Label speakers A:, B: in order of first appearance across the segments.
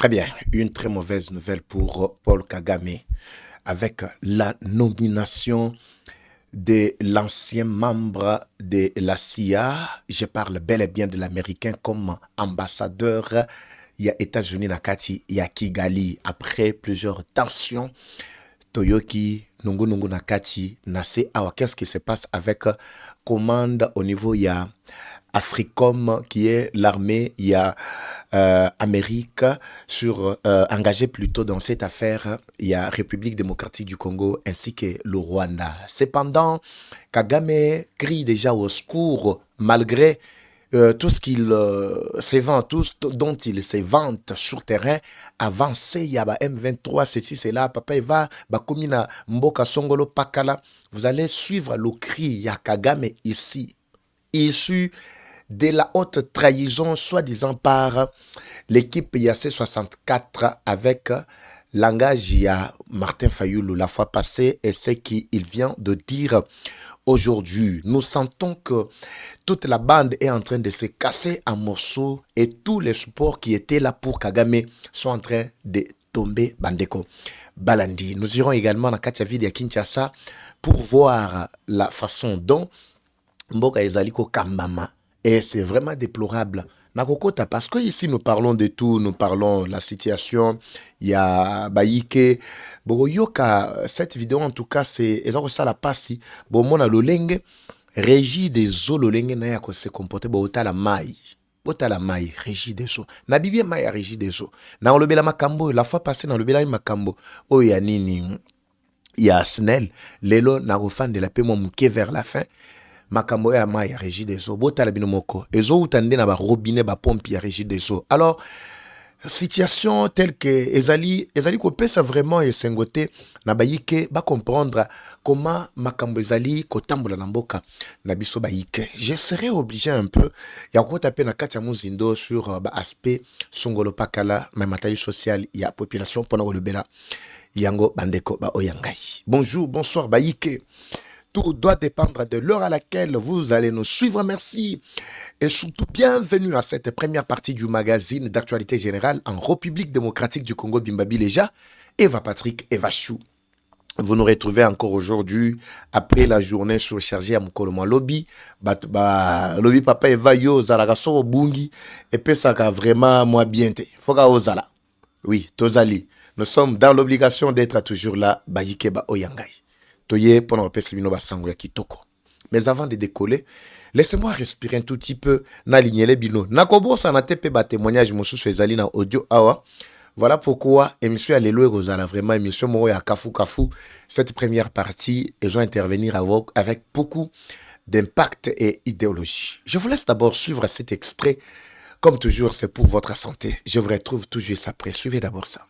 A: Très bien, une très mauvaise nouvelle pour Paul Kagame avec la nomination de l'ancien membre de la CIA. Je parle bel et bien de l'Américain comme ambassadeur. Il y a États-Unis Nakati, il y a Kigali. Après plusieurs tensions, Toyoki, Nungu Nakati, Nase Awa. Qu'est-ce qui se passe avec commande au niveau, il y a Africom qui est l'armée, il y a Amérique engagé plutôt dans cette affaire, il y a République démocratique du Congo ainsi que le Rwanda. Cependant, Kagame crie déjà au secours malgré tout ce qu'il se vante, tout ce dont il se vante sur terrain, avancé, il y a M23, ceci, cela, papa, il va, Bakomina, Mboka, Songolo, Pakala, vous allez suivre le cri, il y a Kagame ici, issu de la haute trahison, soi-disant par l'équipe IAC64 avec langage, il y a Martin Fayoulou la fois passée et ce qu'il vient de dire aujourd'hui. Nous sentons que toute la bande est en train de se casser en morceaux et tous les supports qui étaient là pour Kagame sont en train de tomber Bandeko Balandi. Nous irons également dans Katiavide à Kinshasa pour voir la façon dont Mboka Ezaliko Kambama. Et c'est vraiment déplorable. Nakokota, parce que ici nous parlons de tout, nous parlons de la situation, il y a Baïke, Bogoyoka, cette vidéo en tout cas, c'est ça la passe, bon, mon a l'olenge, régie des eaux, l'olenge n'a pas se comporter, bota la maille, régie des eaux, na bibia maille régie des eaux, na olobela makambo, la fois passée, na olobela makambo, oh ya nini, il y a Snell, lelo, na refan de la paix, mon mouké vers la fin, makambo ya ma ya régie des eaux bota la binomoko ezo utande na ba robinet ba pompe ya régie des eaux. Alors situation telle que ezali ko pesa vraiment et sengote na bayike ba comprendre comment makambo ezali ko tambola na mboka na biso bayike. Je serais obligé un peu ya ko taper na kati ya muzindo sur ba aspect songolo pakala ma matériel social ya population pendant le bela yango bandeko ba oyangai. Bonjour, bonsoir bayike. Tout doit dépendre de l'heure à laquelle vous allez nous suivre. Merci. Et surtout, bienvenue à cette première partie du magazine d'actualité générale en République démocratique du Congo, Bimbabi Leja, Eva Patrick, Eva Chou. Vous nous retrouvez encore aujourd'hui, après la journée surchargée à Mukolomo Lobby. Lobby papa Eva yo, zalagaso obungi, et puis ça va vraiment moi bien te. Foga ozala. Oui, tozali. Nous sommes dans l'obligation d'être toujours là, Bayikeba Oyangai. Mais avant de décoller, laissez-moi respirer un tout petit peu. Nakobo sanatepe ba témoignage mosusu ezali na audio awa. Voilà pourquoi émission Alléluia Rosala, vraiment émission Moro ya Kafu Kafu. Cette première partie, ils vont intervenir avec beaucoup d'impact et idéologie. Je vous laisse d'abord suivre cet extrait. Comme toujours, c'est pour votre santé. Je vous retrouve tout juste après. Suivez d'abord ça.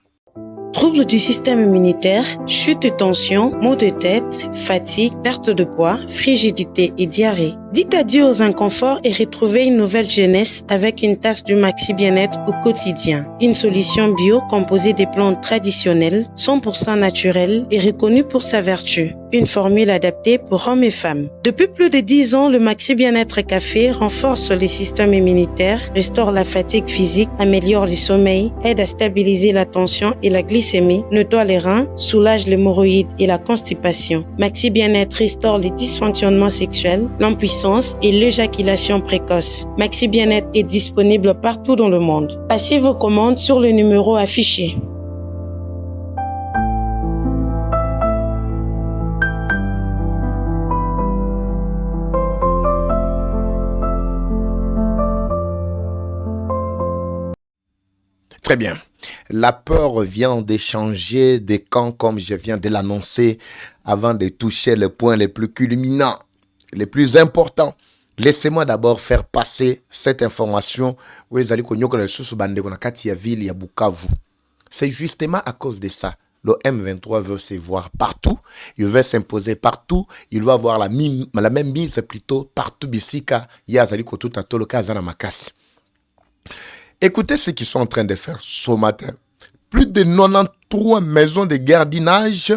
B: Troubles du système immunitaire, chute de tension, maux de tête, fatigue, perte de poids, frigidité et diarrhée. Dites adieu aux inconforts et retrouvez une nouvelle jeunesse avec une tasse du Maxi Bien-être au quotidien. Une solution bio composée des plantes traditionnelles, 100% naturelles et reconnue pour sa vertu. Une formule adaptée pour hommes et femmes. Depuis plus de 10 ans, le Maxi Bien-être Café renforce les systèmes immunitaires, restaure la fatigue physique, améliore le sommeil, aide à stabiliser la tension et la glycémie, nettoie les reins, soulage l'hémorroïde et la constipation. Maxi Bien-être restaure les dysfonctionnements sexuels, l'impuissance et l'éjaculation précoce. Maxi Bien-être est disponible partout dans le monde. Passez vos commandes sur le numéro affiché.
A: Très bien. La peur vient d'échanger des camps comme je viens de l'annoncer avant de toucher les points les plus culminants, les plus importants. Laissez-moi d'abord faire passer cette information. C'est justement à cause de ça. Le M23 veut se voir partout. Il veut s'imposer partout. Il veut avoir la même mise plutôt partout. Écoutez ce qu'ils sont en train de faire ce matin. Plus de 93 maisons de gardiennage,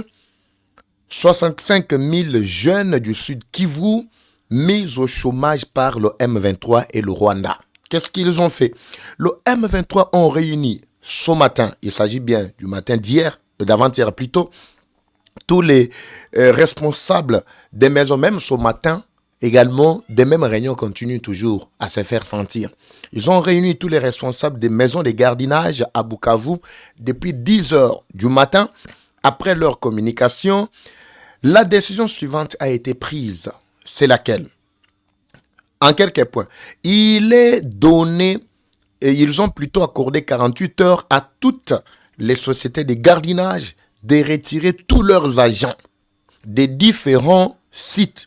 A: 65 000 jeunes du Sud Kivu mis au chômage par le M23 et le Rwanda. Qu'est-ce qu'ils ont fait? Le M23 ont réuni ce matin, il s'agit bien du matin d'hier, d'avant-hier plutôt, tous les responsables des maisons, même ce matin, également, des mêmes réunions continuent toujours à se faire sentir. Ils ont réuni tous les responsables des maisons de gardiennage à Bukavu depuis 10 heures du matin. Après leur communication, la décision suivante a été prise. C'est laquelle? En quelques points, il est donné, et ils ont plutôt accordé 48 heures à toutes les sociétés de gardiennage de retirer tous leurs agents des différents sites,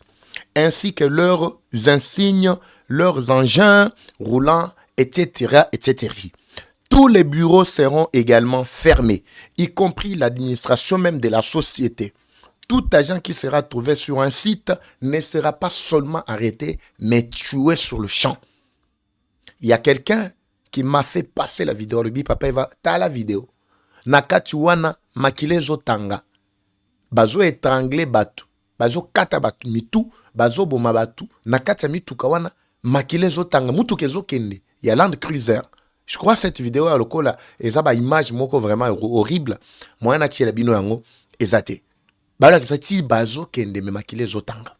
A: ainsi que leurs insignes, leurs engins roulants, etc., etc. Tous les bureaux seront également fermés, y compris l'administration même de la société. Tout agent qui sera trouvé sur un site ne sera pas seulement arrêté, mais tué sur le champ. Il y a quelqu'un qui m'a fait passer la vidéo. Le papa, il va, t'as la vidéo. Nakati wana makile zo tanga. Bazo étranglé batu. Bazo kata batu mitu. Bazo boma batu. Nakati mitu kawana makile zo tanga. Mutu kezo kende. Il y a Land Cruiser. Je crois cette vidéo à lokola. Ezaba image moko vraiment horrible. Moi na tiela bino yango. Ezate. Bala kizati bazo kende me makile zo tanga.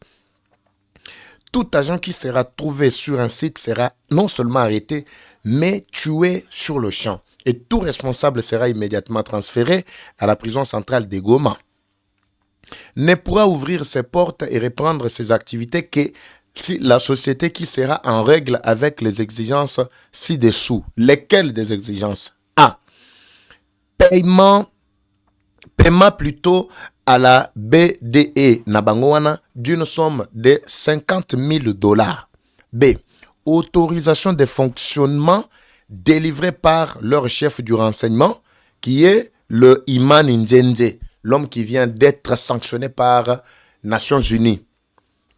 A: Tout agent qui sera trouvé sur un site sera non seulement arrêté, mais tué sur le champ. Et tout responsable sera immédiatement transféré à la prison centrale de Goma. Ne pourra ouvrir ses portes et reprendre ses activités que si la société qui sera en règle avec les exigences ci-dessous. Lesquelles des exigences? A. Paiement plutôt à la BDE Nabangoana d'une somme de 50 000 $. B. Autorisation de fonctionnement délivrée par leur chef du renseignement, qui est le Iman Nzenze, l'homme qui vient d'être sanctionné par Nations Unies.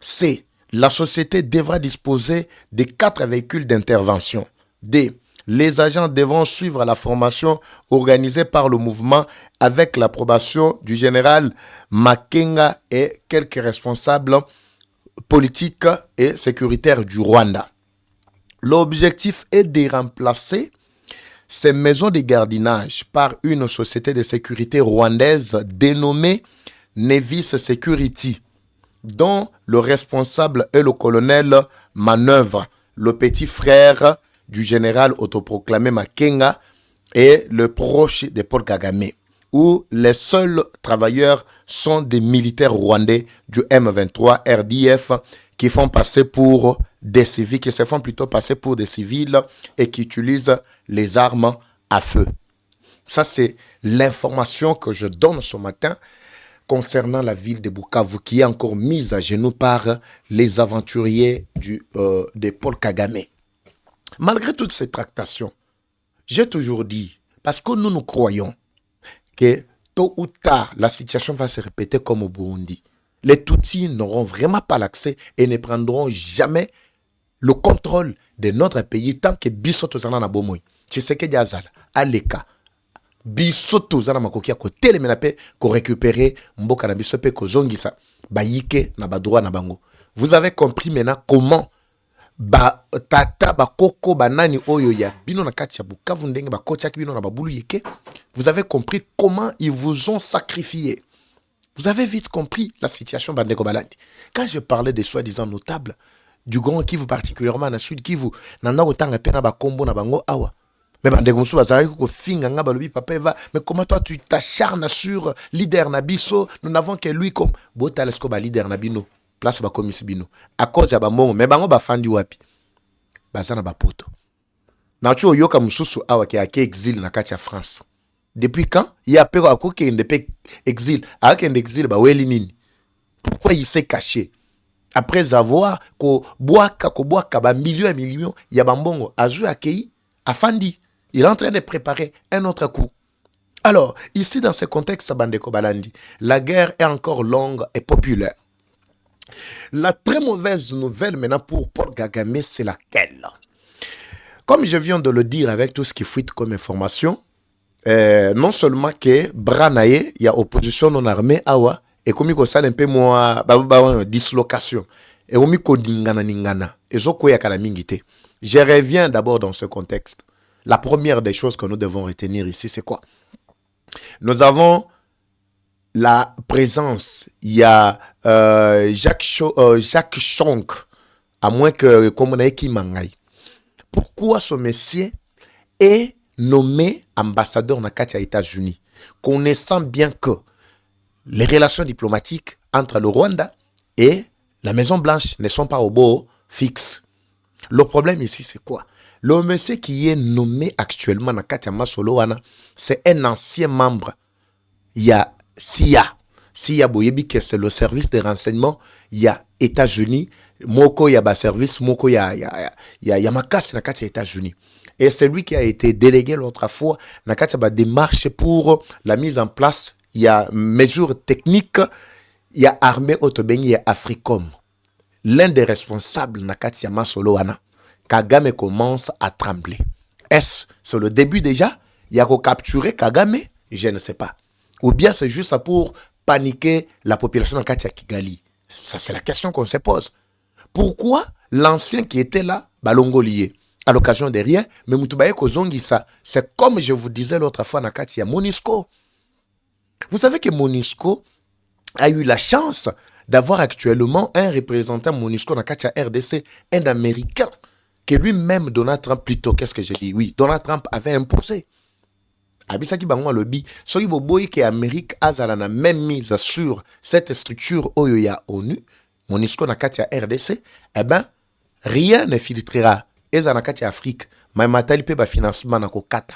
A: C. La société devra disposer de 4 véhicules d'intervention. D. Les agents devront suivre la formation organisée par le mouvement avec l'approbation du général Makenga et quelques responsables politiques et sécuritaires du Rwanda. L'objectif est de remplacer ces maisons de gardiennage par une société de sécurité rwandaise dénommée Nevis Security, dont le responsable est le colonel Manœuvre, le petit frère du général autoproclamé Makenga et le proche de Paul Kagame, où les seuls travailleurs sont des militaires rwandais du M23 RDF qui font passer pour des civils, qui se font plutôt passer pour des civils et qui utilisent les armes à feu. Ça, c'est l'information que je donne ce matin concernant la ville de Bukavu qui est encore mise à genoux par les aventuriers de Paul Kagame. Malgré toutes ces tractations, j'ai toujours dit, parce que nous croyons que tôt ou tard, la situation va se répéter comme au Burundi. Les Tutsis n'auront vraiment pas l'accès et ne prendront jamais le contrôle de notre pays tant que biso tozana na bomoy. Tshisekedi azala, aleka, biso tozana makoki ya kotelemela pe ko récupérer mboka na biso pe ko zongisa bayike na badroit na bango. Vous avez compris maintenant comment ba tata ba koko banani oyo ya bino na kati ya Bukavu ndenge ba kotiaki bino na babulu yeke. Vous avez compris comment ils vous ont sacrifié. Vous avez vite compris la situation Bandeko Balandi. Quand je parlais des soi-disant notables du Grand Kivu, particulièrement na Sud Kivu, nana otanga pena ba kombo na bango awa. Mais Bandeko Musu bazari ko finga nga balobi papa va. Mais comment toi tu t'acharnes sur leader Nabiso? Nous n'avons que lui comme botalesko ba leader Nabino. Place ba komisi bino. À cause ya ba mongo, mais bango ba fandi wapi? Bazana ba poto. Na tu oyoka mususu awa ki ake exil na kati ya France. Depuis quand? Il y a peu à quoi qu'il y ait exil. Avec un exil, bah ouais, nini. Pourquoi il s'est caché? Après avoir ko boaka ba millions et millions, il y a bambongo azu akei afandi. Il est en train de préparer un autre coup. Alors, ici dans ce contexte Bandeko Balandi, la guerre est encore longue et populaire. La très mauvaise nouvelle maintenant pour Paul Kagame, c'est laquelle? Comme je viens de le dire avec tout ce qui fuite comme information, non seulement que Branaye, il y a opposition non armée awa et comme il un peu moins dislocation et comme il ningana et zo koya kala mingite. Je reviens d'abord dans ce contexte. La première des choses que nous devons retenir ici, c'est quoi? Nous avons la présence. Il y a Jacques Chonk, à moins que comme on a écrit Mangai. Pourquoi ce monsieur est nommé ambassadeur dans les États-Unis, connaissant bien que les relations diplomatiques entre le Rwanda et la Maison Blanche ne sont pas au beau fixe. Le problème ici, c'est quoi? Le monsieur qui est nommé actuellement dans Katia Masoloana, c'est un ancien membre. Il y a SIA Boyebi, que c'est le service de renseignement. Il y a États-Unis. Moko, il y a ba service. Moko, il y a Makas dans Katia États-Unis. Et c'est lui qui a été délégué l'autre fois dans Katia démarche pour la mise en place. Il y a mesures techniques. Il y a armée Otobeni, il y a Africom. L'un des responsables dans Katia Masoloana, Kagame commence à trembler. Est-ce c'est le début déjà? Il y a qu'à capturer Kagame? Je ne sais pas. Ou bien c'est juste pour paniquer la population de Katia Kigali? Ça, c'est la question qu'on se pose. Pourquoi l'ancien qui était là, Balongo lié, à l'occasion de rien, mais Moutubaye Kozongisa, c'est comme je vous disais l'autre fois dans Katia, MONUSCO. Vous savez que MONUSCO a eu la chance d'avoir actuellement un représentant MONUSCO dans Katia RDC, un Américain, que lui-même, Donald Trump, plutôt, qu'est-ce que j'ai dit? Oui, Donald Trump avait imposé. Abisaki Bango lobby, soki boboyi que l'Amérique a la même mise sur cette structure Oyoya ONU, MONUSCO na Katia RDC, eh ben, rien ne filtrera. Eza na Katia Afrique, mais matali pe ba financement na ko kata.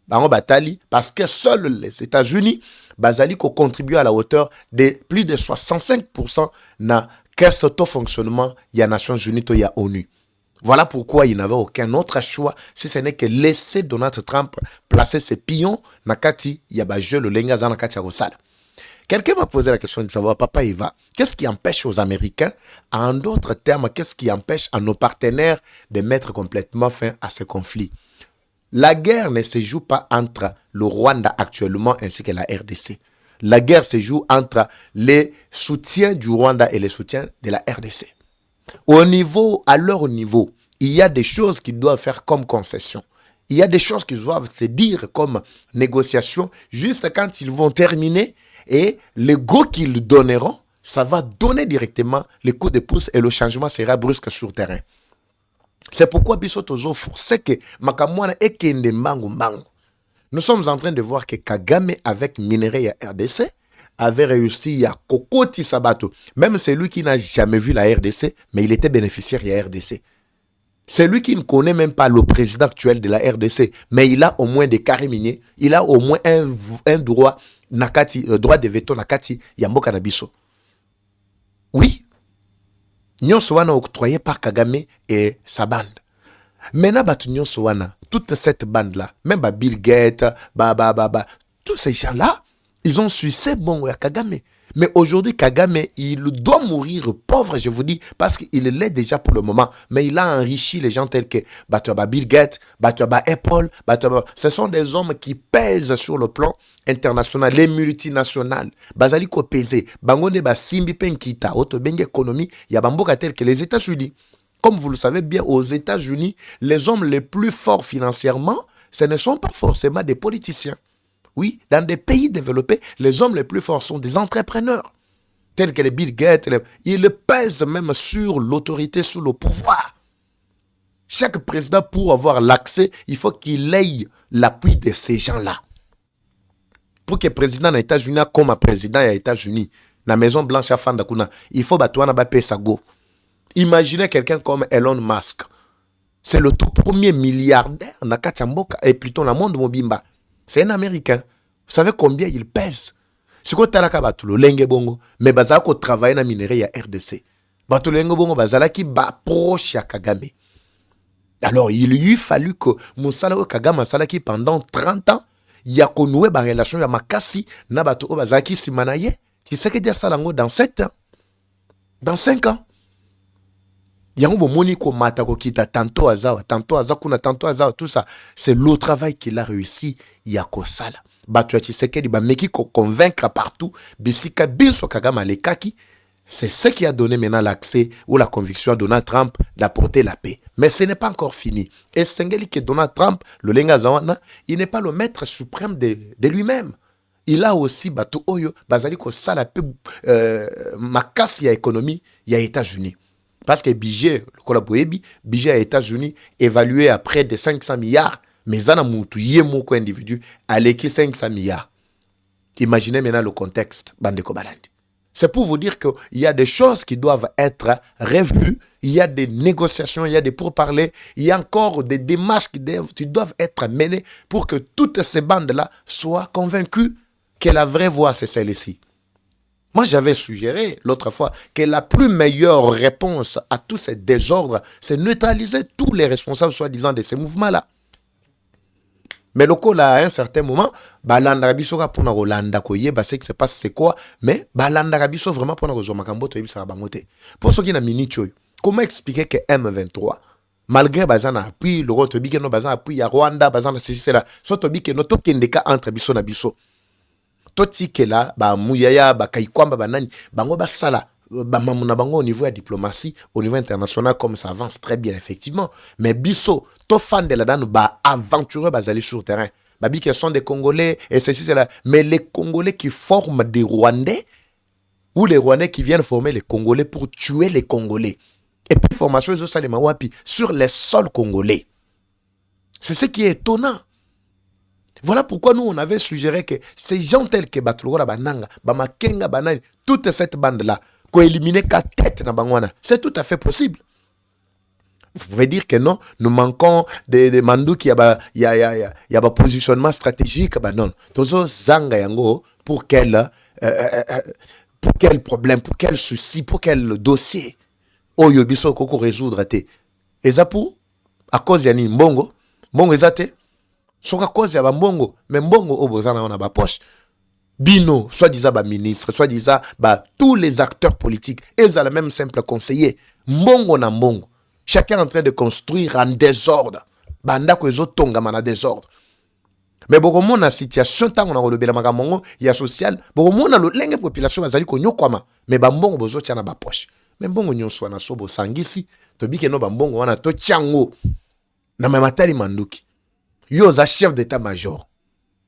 A: Bango batali, parce que seuls les États-Unis, bazali ko contribuent à la hauteur de plus de 65% na caisse auto fonctionnement ya Nations Unies to ya ONU. Voilà pourquoi il n'avait aucun autre choix si ce n'est que laisser Donald Trump placer ses pions na kati ya ba jeu le lenga za na kati ya Rosala. Quelqu'un m'a posé la question de savoir, Papa Eva, qu'est-ce qui empêche aux Américains, en d'autres termes, qu'est-ce qui empêche à nos partenaires de mettre complètement fin à ce conflit? La guerre ne se joue pas entre le Rwanda actuellement ainsi que la RDC. La guerre se joue entre les soutiens du Rwanda et les soutiens de la RDC. À leur niveau, il y a des choses qu'ils doivent faire comme concession. Il y a des choses qu'ils doivent se dire comme négociation, juste quand ils vont terminer, et le go qu'ils donneront, ça va donner directement les coups de pouce et le changement sera brusque sur le terrain. C'est pourquoi Bissotozo force que Makamwana et Kende Mbangu. Nous sommes en train de voir que Kagame avec minerai à RDC avait réussi à Kokoti Sabato. Même celui qui n'a jamais vu la RDC, mais il était bénéficiaire de la RDC. C'est lui qui ne connaît même pas le président actuel de la RDC, mais il a au moins des carrés miniers, il a au moins un droit, droit de veto Nakati Yambo Kanabiso. Oui, Nyonso wana octroyé par Kagame et sa bande. Maintenant, Nyonso wana, toute cette bande-là, même Bill Gates, tous ces gens-là, ils ont sucé bon à Kagame. Mais aujourd'hui, Kagame, il doit mourir pauvre, je vous dis, parce qu'il l'est déjà pour le moment. Mais il a enrichi les gens tels que Bill Gates, Apple. Ce sont des hommes qui pèsent sur le plan international, les multinationales. Bazali ko pèse. Bangone ba simbi penkita, auto benge économie, ya bamboka tels que les États-Unis. Comme vous le savez bien, aux États-Unis, les hommes les plus forts financièrement, ce ne sont pas forcément des politiciens. Oui, dans des pays développés, les hommes les plus forts sont des entrepreneurs, tels que les Bill Gates. Ils pèsent même sur l'autorité, sur le pouvoir. Chaque président, pour avoir l'accès, il faut qu'il ait l'appui de ces gens-là. Pour que le président des États-Unis, comme un président des États-Unis, la Maison Blanche à Fandakuna, il faut battre Bape Sago. Imaginez quelqu'un comme Elon Musk. C'est le tout premier milliardaire dans Kachamboka, et plutôt dans le monde Mobimba. C'est un Américain. Vous savez combien il pèse? C'est quoi talaka batulo lenge bongo, mais bazala ko travailler na minerai ya RDC. Batulo lenge bongo bazala ki ba proche ya Kagame. Alors il lui fallu que Moussala Kagame salaki pendant 30 ans, ya ko noué ba relation ya makasi na batu o bazaki simanaye. Tu sais que dia salango dans 7 ans. Dans 5 ans. Yango moni ko mata ko kita tantôt azawa, tout ça, c'est le travail qu'il a réussi yako sala. Batu ya Tshisekedi ba meki ko convaincre partout, bisika biso Kagame lekaki, C'est ce qui a donné maintenant l'accès ou la conviction à Donald Trump d'apporter la paix. Mais ce n'est pas encore fini. Et Sengeli que Donald Trump, le Lengazawana, il n'est pas le maître suprême de lui-même. Il a aussi Batu Oyo, Bazali ko sala pe makasi ya économie, il y a États-Unis. Parce que budget, le Kolaboebi, budget à États-Unis évalué à près de 500 milliards, mais ça n'a moutou yemoko individu à l'équipe 500 milliards. Imaginez maintenant le contexte, Bandeko Balandi. C'est pour vous dire qu'il y a des choses qui doivent être revues, il y a des négociations, il y a des pourparlers, il y a encore des démarches qui doivent être menées pour que toutes ces bandes-là soient convaincues que la vraie voie, c'est celle-ci. Moi, j'avais suggéré l'autre fois que la plus meilleure réponse à tous ces désordres, c'est neutraliser tous les responsables, soi-disant, de ces mouvements-là. Mais le coup là, à un certain moment, balanda biso ka pona rolanda koye ba ce qui se passe c'est quoi, mais balanda biso vraiment pona ko zoma kambo to yebisa bangote. Pour ceux qui na mini choy, comment expliquer que M23 malgré bazana appui le roto bike no bazana appui ya Rwanda bazana c'est là, soto bike no to kendeka entre biso na biso. To tikela ba muyaya ba kaikwamba banani bango ba sala ba mamuna bango au niveau de la diplomatie, au niveau international comme ça avance très bien effectivement, mais biso to fan de la dan ba aventureux bazali sur le terrain. Babi qui sont des Congolais et ceci c'est là, mais les Congolais qui forment des Rwandais ou les Rwandais qui viennent former les Congolais pour tuer les Congolais. Et puis formation les Salima Wapi sur les sols congolais. C'est ce qui est étonnant. Voilà pourquoi nous on avait suggéré que ces gens tels que Batulora Bananga, Bamakenga Banani, toute cette bande là qu'on éliminer qu'à tête dans Bangwana, c'est tout à fait possible. Vous pouvez dire que non, nous manquons de mandou qui y a un positionnement stratégique, bah non. Tozo zanga yango pour quel problème, pour quel souci, pour quel dossier. Oh yobiso koko résoudre te. Et ça pour à cause yani mbongo, mbongo ezate. Soka cause ya mbongo, mais mbongo obozana on a ba poche. Bino, soit-disant ministre, soit-disant tous les acteurs politiques, ils ont le même simple conseiller. Mbongo na mbongo. Chacun est en train de construire en désordre. Banda ko ezo tonga mana désordre. Mais beaucoup monde na situation tant on a relobé la magamongo, il y a social, beaucoup monde na lo lenge population bazali ko nyokwama, mais ba mbongo bozo tia na ba poche. Mais mbongo nyonso na sobo sangisi, to bike no ba mbongo wana to tiango. Na mamatali manduki. Yo za chef d'état-major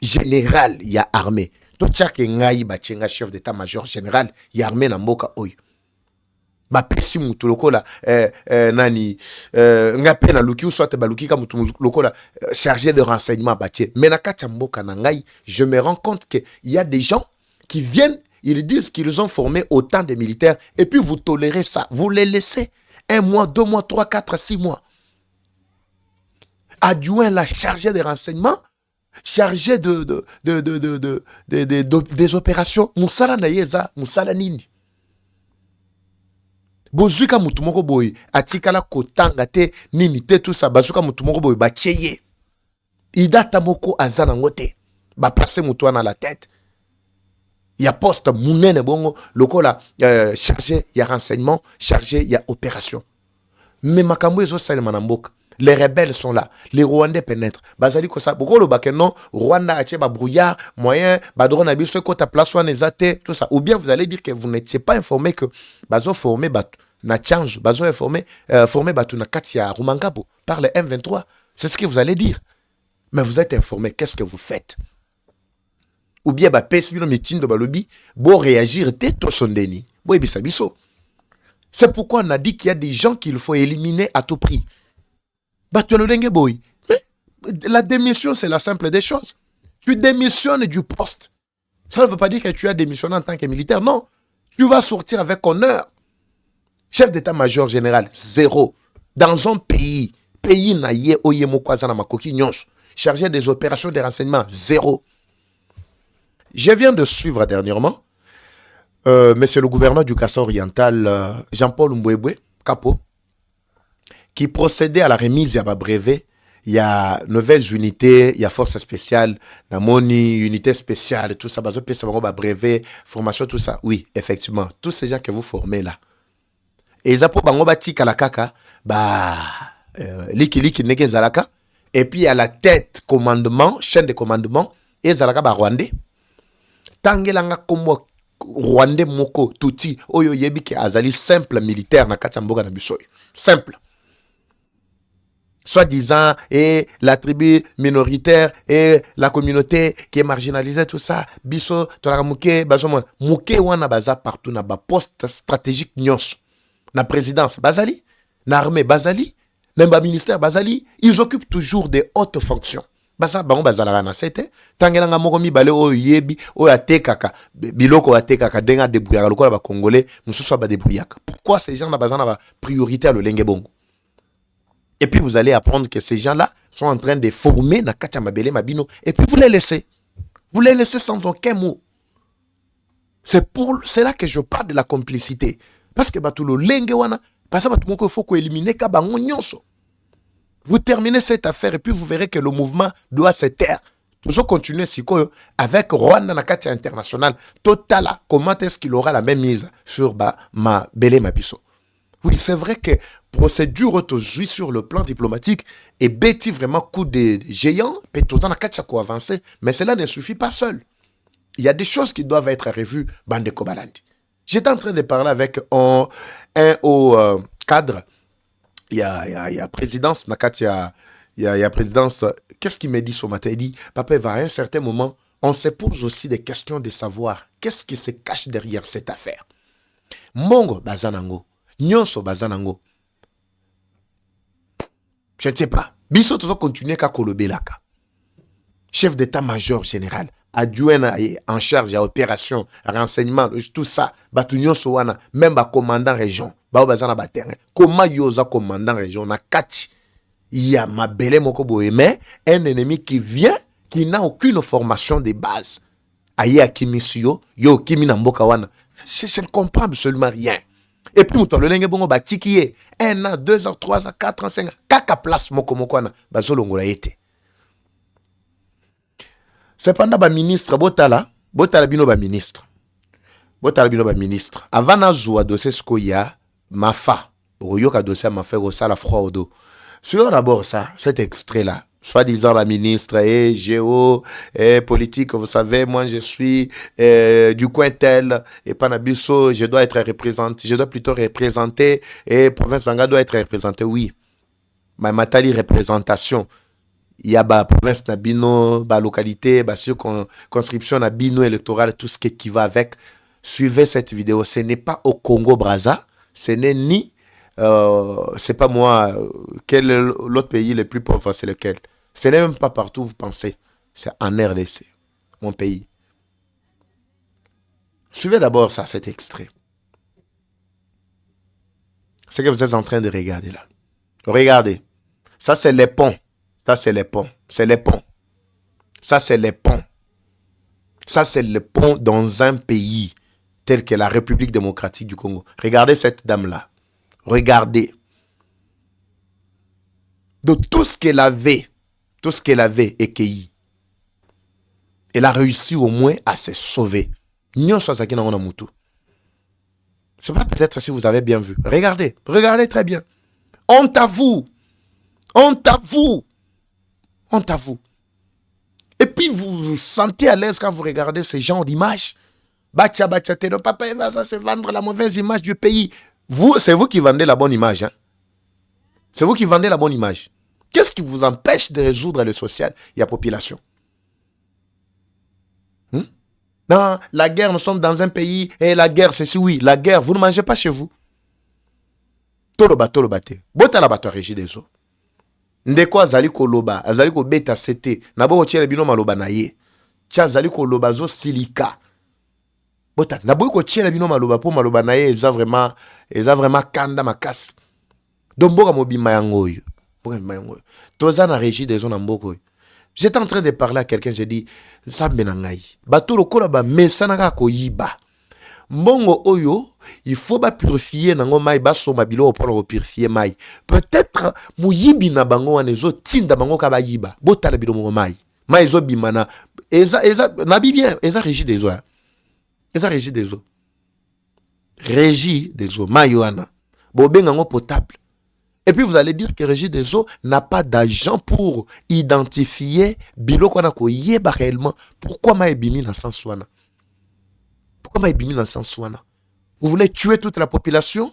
A: général ya armée. To tiake ngai ba chenga chef d'état-major général ya armée na mboka oyo. Ba pesi mutu lokola nani ngape na luki ou soit ba luki ka mutu lokola chargé de renseignement batie. Mais na kati mboka na ngai, je me rends compte que il y a des gens qui viennent, ils disent qu'ils ont formé autant de militaires et puis vous tolérez ça, vous les laissez 1 mois, 2 mois, 3, 4, 6 mois. Adjoint la chargée des renseignements, chargé des opérations, Moussala Nayeza, Moussala Nini. Bozuka mutumoko boy, atikala kotanga te, nini te tout ça, bazuka mutumoko boy, ba cheye. Idata moko azana ngote, ba place mutua na la tête. Ya poste mounene bongo, lokola chargé, ya renseignement, chargé, ya opération. Mais makambo ezo sale manamboka. Les rebelles sont là. Les Rwandais pénètrent. Bazali kosa boko lo bakeno Rwanda a ba brouillard moyen ba drone abiso ko ta place wana ezate tout ça. Ou bien vous allez dire que vous n'étiez pas informé que bazo formé batu na change, bazo informé formé batu na katia Rumangabo par le M23. C'est ce que vous allez dire. Mais vous êtes informé, qu'est-ce que vous faites? Ou bien ba pesi bino meeting de balobi bo réagir té to sondeni. Bo ebisa biso. C'est pourquoi on a dit qu'il y a des gens qu'il faut éliminer à tout prix. Mais la démission, c'est la simple des choses. Tu démissionnes du poste. Ça ne veut pas dire que tu as démissionné en tant que militaire. Non. Tu vas sortir avec honneur. Chef d'état-major général, 0. Dans un pays naïe, oyemokwaza makoki nyons. Chargé des opérations de renseignement, 0. Je viens de suivre dernièrement monsieur le gouverneur du Kassai oriental, Jean-Paul Mbouéboué, Capo, qui procédait à la remise de brevet. Il y a nouvelles unités, il y a force spéciale, la moni, unité spéciale, tout ça, brevet, formation, tout ça. Oui, effectivement, tous ces gens que vous formez là. Et ils ont tika la kaka, liki neke zalaka. Et puis à la tête commandement, chaîne de commandement, et zalaka rwandais. Tangelanga kombo Rwandais moko tuti oyo yebi ke azali simple militaire na kati ya mboka na biso simple, soi-disant, et la tribu minoritaire et la communauté qui est marginalisée, tout ça, biso, tonaka muke, bazomon, muke wana baza partout na ba poste stratégique nyos, na présidence bazali, na armée bazali, na ba ministère bazali, ils occupent toujours des hautes fonctions. Baza bango bazala na sete, tangelanga moko mibale oyo yebi, oyo atekaka, biloko atekaka denga débrouillaka lokola ba congolais, mususu ba débrouillaka. Pourquoi ces gens na bazana ba priorité à le lenge bongo? Et puis vous allez apprendre que ces gens-là sont en train de former na katia mabele mabino. Et puis vous les laissez. Vous les laissez sans aucun mot. C'est là que je parle de la complicité. Parce que batulo lenge wana, parce que il faut qu'on élimine ka bango nyonso. Vous terminez cette affaire et puis vous verrez que le mouvement doit se taire. Toujours continuer avec Rwanda na katia international. Totala, comment est-ce qu'il aura la même mise sur ma bele mabiso? Oui, c'est vrai que procédure aujourd'hui sur le plan diplomatique et bêti vraiment coup de géant, peut-être en a avancer, mais cela ne suffit pas seul. Il y a des choses qui doivent être revues, Bande Kobalandi. J'étais en train de parler avec un haut cadre. Il y a présidence, il y a présidence. Qu'est-ce qu'il me dit ce matin? Il dit, papa, à un certain moment, on se pose aussi des questions de savoir qu'est-ce qui se cache derrière cette affaire. Mongo Bazanango. Nyonso bazanango. Je ne sais pas. Biso toujours continuer ka kolobelaka. Chef d'état-major général, adjoint en charge à opération, renseignement, tout ça, batu nyonso wana, même ba commandant région, ba bazana ba terrain. Comment yoza commandant région na kati? Il y a mabele moko boye, mais un ennemi qui vient, qui n'a aucune formation de base. Aye akimisio, yo kimi na mboka wana. Je ne comprends absolument rien. Et puis, le lenge bongo batiki ye 1 an, 2 ans, 3 ans, 4 ans, 5 ans. Kaka place moko moko wana bazolongola yete. Cependant, ba ministre botala bino ba ministre. Botala bino ba ministre. Avant na zoa dossier sko ya mafa. Oyoka dossier mafa au sala froid au dos. Sur d'abord ça, cet extrait là. Soi-disant la ministre géo politique, vous savez, moi je suis du coin tel et Panabiso, je dois être représenté, je dois plutôt représenter et province Vanga doit être représentée, oui. Ma matali représentation. Il y a ba province Nabino, ba localité, ba sur conscription Nabino électorale, tout ce qui va avec. Suivez cette vidéo. Ce n'est pas au Congo Brazza, ce n'est ni c'est pas moi, quel est l'autre pays le plus pauvre, c'est lequel? Ce n'est même pas partout où vous pensez. C'est en RDC, mon pays. Suivez d'abord ça, cet extrait. Ce que vous êtes en train de regarder là. Regardez. Ça, c'est les ponts. Ça, c'est les ponts. C'est les ponts. Ça, c'est les ponts. Ça, c'est le pont dans un pays tel que la République démocratique du Congo. Regardez cette dame-là. Regardez. De tout ce qu'elle avait écueilli, elle a réussi au moins à se sauver. Je ne sais pas peut-être si vous avez bien vu. Regardez très bien. Honte à vous. Honte à vous. Honte à vous. Et puis vous vous sentez à l'aise quand vous regardez ce genre d'images. Bacha, papa, ça c'est vendre la mauvaise image du pays. C'est vous qui vendez la bonne image. Hein? C'est vous qui vendez la bonne image. Qu'est-ce qui vous empêche de résoudre le social et la population? Non, la guerre, nous sommes dans un pays, et la guerre, c'est si oui, la guerre, vous ne mangez pas chez vous. Toloba te. Bota la bato régie des eaux. Ndeko azali ko loba, azali ko beta sete, nabo otiele bino maloba na ye. Tia azali ko loba zo silika. Bota, nabo ko tiele bino maloba po maloba na ye, eza vraiment kanda makasi. Donc boka mobima yango yo. Toza na régie des zones en mboko. J'étais en train de parler à quelqu'un, j'ai dit, ça menangai. Bato lokola ba mesanaka ko yiba. Mbongo oyo, il faut ba purifier nango mai ba soma bilo pour purifier mai. Peut-être mu yibi na bango anezo tinda bango ka ba yiba. Botala bilo mo mai. Mai zo bimana. Eza na bi bien, eza régie des eaux. Eza régie des eaux. Régie des eaux mai yoana. Bo bengango potable. Et puis vous allez dire que Régie des eaux n'a pas d'agent pour identifier bilo kwana ko yeba réellement pourquoi ma ebimi na sans wana. Pourquoi m'aibimi dans le sens wana? Vous voulez tuer toute la population?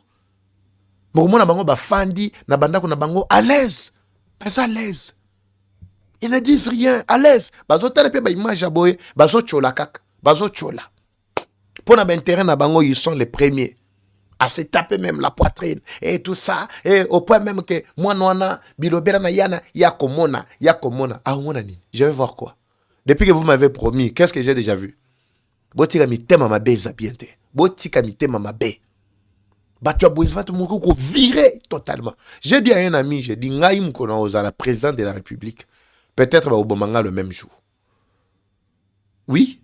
A: Morumo na bango ba fandi, na bandako na bango à l'aise. Pas à l'aise. Ils ne disent rien, à l'aise. Bazo talepe ba image à boye, bazo chola kaka, bazo chola. Pour na intérêt na bango, ils sont les premiers à se taper même la poitrine et tout ça, et au point même que moi noana bilobera na yana ya komona. Ah mona ni. Je vais voir quoi. Depuis que vous m'avez promis, qu'est-ce que j'ai déjà vu? Botika mi tema mabe zabiente. Botika mi tema mabe. Batua Bouizvat Moukoukou viré totalement. J'ai dit à un ami, j'ai dit Ngaïm Konaoza, la présidente de la République, peut-être Baoubomanga le même jour. Oui,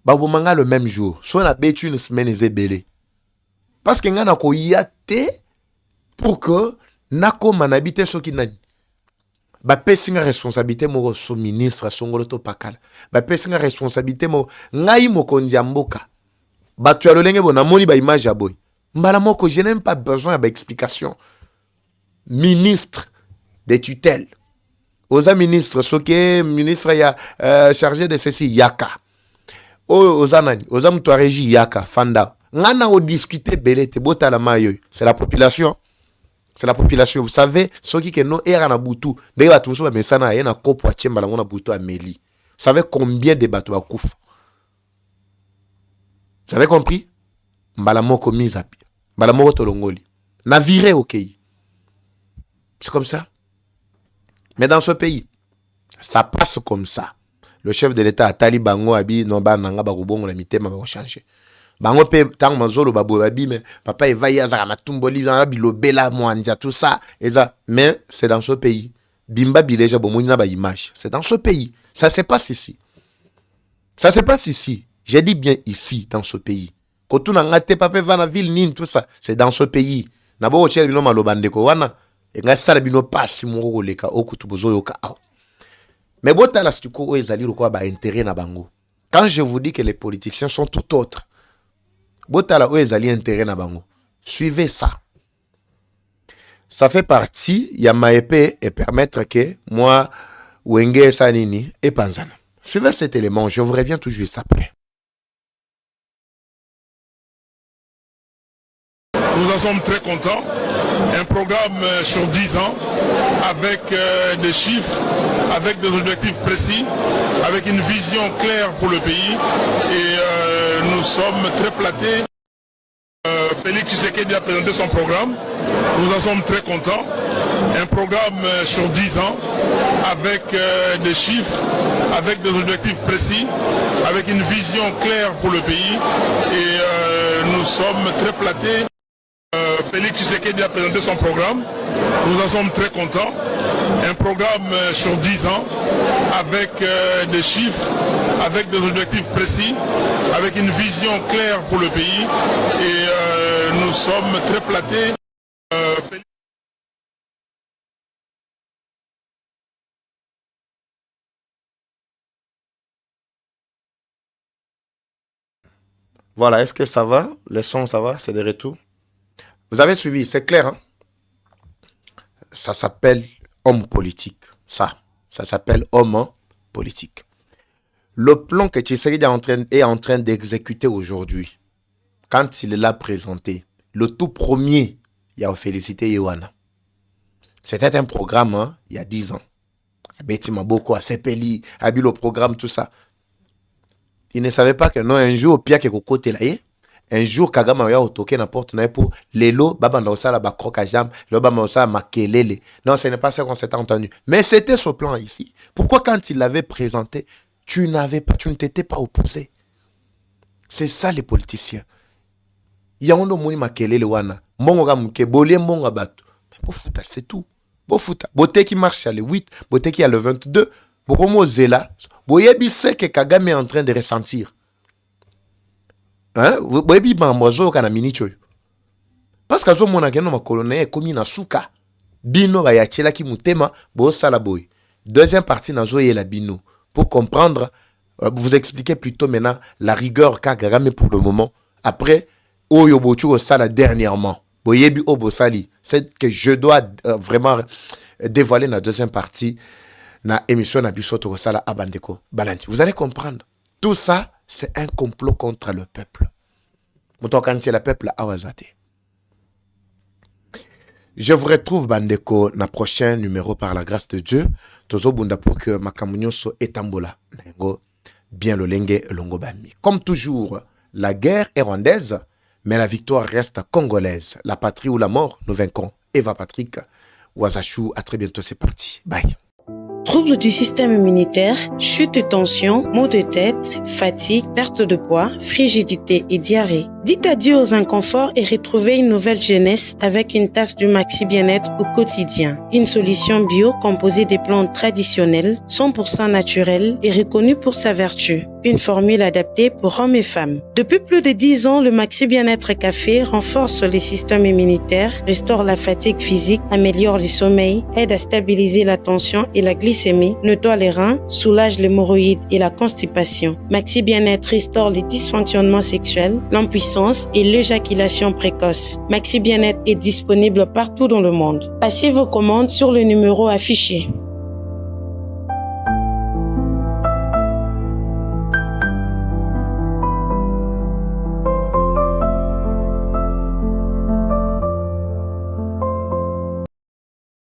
A: Baoubomanga le même jour. Soit on a bêtu une semaine et zébélé. Parce que ngana ko yate pour que nako manabite so kinani. Ba pesinga responsabilité mo so ministre songolo to pakala. Ba pesinga responsabilité mo ngai mo kondiamboka. Ba tu alolenge bona moni ba image ya boy. Mbala moko je n'ai pas besoin d'explication. Ministre des tutelles. Oza ministre soke ministre ya chargé de ceci yaka. Oza nani, oza mtu régie yaka fanda. Ngana o discuter belete bota la mayo. C'est la population. C'est la population. Vous savez, ceux qui no era na butu, de ba tunso ba mesana ya na kopo a chemba la ngona butu a meli. Vous savez combien de bateaux à kouf? Vous avez compris? Mbala moko mise à pied. Mbala moko tolongoli. Na viré au pays. C'est comme ça. Mais dans ce pays, ça passe comme ça. Le chef de l'État a tali bango abi no ba nanga ba kubongo na mitema ba changer. Bango pe tang manzolo babo babi mais papa il va y avoir matumboli na bilobela mwandia tout ça et ça mais c'est dans ce pays. Bimba bileja bomoni na ba image. C'est dans ce pays. Ça se passe ici. Ça se passe ici. J'ai dit bien ici dans ce pays. Quand on a ngate papa va na ville nine tout ça, c'est dans ce pays. Na bo chel bino malobandeko wana e nga sala bino passe mo leka okutu bozo yoka. Mais bota la stuko o ezali ko ba intérêt na bango. Quand je vous dis que les politiciens sont tout autres. Botala ou ezali intérêt na bango. Suivez ça. Ça fait partie ya maépé et permettre que moi Wenge Sanini et Panzana. Suivez cet élément, je vous reviens tout juste après.
C: Nous en sommes très contents. Un programme sur 10 ans avec des chiffres, avec des objectifs précis, avec une vision claire pour le pays. Et nous sommes très flattés. Félix Tshisekedi a présenté son programme. Nous en sommes très contents. Un programme sur 10 ans avec des chiffres, avec des objectifs précis, avec une vision claire pour le pays. Et nous sommes très flattés. Félix Tshisekedi a présenté son programme. Nous en sommes très contents. Un programme sur 10 ans avec des chiffres, avec des objectifs précis, avec une vision claire pour le pays. Et nous sommes très flattés.
A: Voilà, est-ce que ça va? Le son, ça va? C'est de retour? Vous avez suivi, c'est clair, hein? Ça s'appelle homme politique. Ça s'appelle homme politique. Le plan que Tshisekedi est en train d'exécuter aujourd'hui, quand il l'a présenté, le tout premier, il a félicité Yohana. C'était un programme, hein, il y a 10 ans. Betty Maboko, Sepeli, Abi le programme, tout ça. Il ne savait pas que non, un jour, Pia Kekoko Telaye, un jour, Kagama ya otoke na porte na pour lelo baba na osala ba croque jam, le baba na osala makelele. Non, ce n'est pas ça qu'on s'est entendu. Mais c'était ce plan ici. Pourquoi quand il l'avait présenté, tu ne t'étais pas opposé? C'est ça les politiciens. Yaondo moni makelele wana. Mbongo ga mke bolie mbongo batu. Mais bofuta, c'est tout. Bofuta. Bote qui marche à le 8, bote qui à le 22. Bokomo zela. Boyebi sait que Kagame est en train de ressentir. Hein? Boyebi bambozo kana minicho. Parce que zo mona keno ma colonel komi na suka. Bino ba yachela ki mutema bo sala boy. Deuxième partie na zo yela bino pour comprendre vous expliquer plutôt maintenant la rigueur Kagame pour le moment. Après oyo botu au sala dernièrement. Boyebi obosali, c'est que je dois vraiment dévoiler la deuxième partie na émission na bisoto au sala abandeko. Balanti. Vous allez comprendre. Tout ça c'est un complot contre le peuple. Mutokanti la peuple awazate. Je vous retrouve bandeko na prochain numéro par la grâce de Dieu. Tozo bunda pour que makamunyo so etambola. Nengo bien le lenge longo bami. Comme toujours, la guerre est rwandaise, mais la victoire reste congolaise. La patrie ou la mort, nous vaincrons. Eva Patrick Ouazachou, à très bientôt, c'est parti. Bye.
B: Troubles du système immunitaire, chute de tension, maux de tête, fatigue, perte de poids, frigidité et diarrhée. Dites adieu aux inconforts et retrouvez une nouvelle jeunesse avec une tasse du Maxi Bien-être au quotidien. Une solution bio composée des plantes traditionnelles, 100% naturelles et reconnue pour sa vertu. Une formule adaptée pour hommes et femmes. Depuis plus de 10 ans, le Maxi Bien-être Café renforce les systèmes immunitaires, restaure la fatigue physique, améliore le sommeil, aide à stabiliser la tension et la glycémie, nettoie les reins, soulage l'hémorroïde et la constipation. Maxi Bien-être restaure les dysfonctionnements sexuels, l'impuissance et l'éjaculation précoce. Maxi Bien-être est disponible partout dans le monde. Passez vos commandes sur le numéro affiché.